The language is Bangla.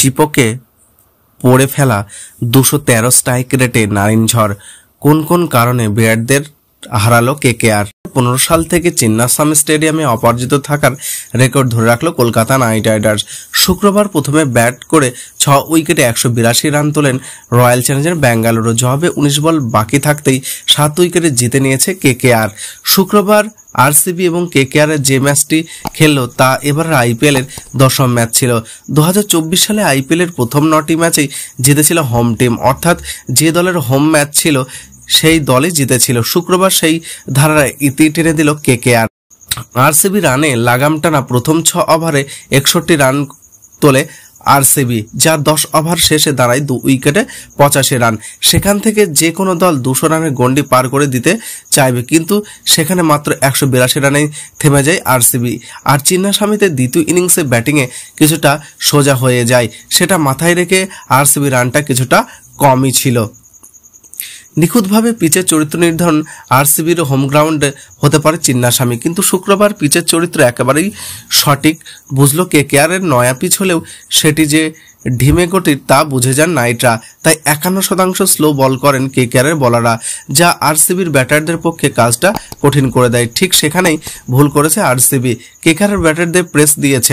চিপকে পড়ে ফেলা 213 স্ট্রাইক রেটে নারিনঝড়। কোন কোন কারণে বিরাটদের হারালো কেকেআর? 15 সাল থেকে চিন্নাস্বামী স্টেডিয়ামে অপরাজিত থাকার রেকর্ড ধরে রাখলো কলকাতা নাইট রাইডার্স। শুক্রবার প্রথমে ব্যাট করে 6 উইকেটে 182 রান তোলেন রয়্যাল চ্যালেঞ্জার্স বেঙ্গালুরু। জবাবে 19 বল বাকি থাকতেই 7 উইকেটে জিতে নিয়েছে কেকেআর। শুক্রবার আরসিবি এবং কেকেআরের যে ম্যাচটি খেললো তা এবারের আইপিএল এর 10ম ম্যাচ ছিল। 2024 সালে আইপিএল এর প্রথম 9টি ম্যাচেই জিতেছিল হোম টিম, অর্থাৎ যে দলের হোম ম্যাচ ছিল সেই দলই জিতেছিল। শুক্রবার সেই ধারার ইতি টেনে দিল কেকেআর। আরসিবি রানে লাগাম টানা প্রথম 6 ওভারে 61 রান তোলে আরসিবি, যা 10 ওভার শেষে দাঁড়ায় 2 উইকেটে 85 রান। সেখান থেকে যে কোনো দল 200 রানের গন্ডি পার করে দিতে চাইবে, কিন্তু সেখানে মাত্র 182 রানেই থেমে যায় আরসিবি। আর চিন্নাস্বামীতে দ্বিতীয় ইনিংসে ব্যাটিংয়ে কিছুটা সোজা হয়ে যায়, সেটা মাথায় রেখে আরসিবি রানটা কিছুটা কমই ছিল। নিখুঁতভাবে পিচের চরিত্র নির্ধারণ আরসিবির হোম গ্রাউন্ডে হতে পারে চিন্নাস্বামী, কিন্তু শুক্রবার পিচের চরিত্র একেবারেই সঠিক বুঝলো কেকেআরের। নয়া পিচ হলেও সেটি যে ঢিমে গতির তা বুঝে যান নাইটরা, তাই 51% স্লো বল করেন কেকেআরের বলাররা, যা আরসিবির ব্যাটারদের পক্ষে কাজটা কঠিন করে দেয়। ঠিক সেখানেই ভুল করেছে আরসিবি। কেকেআরের ব্যাটারদের প্রেস দিয়েছে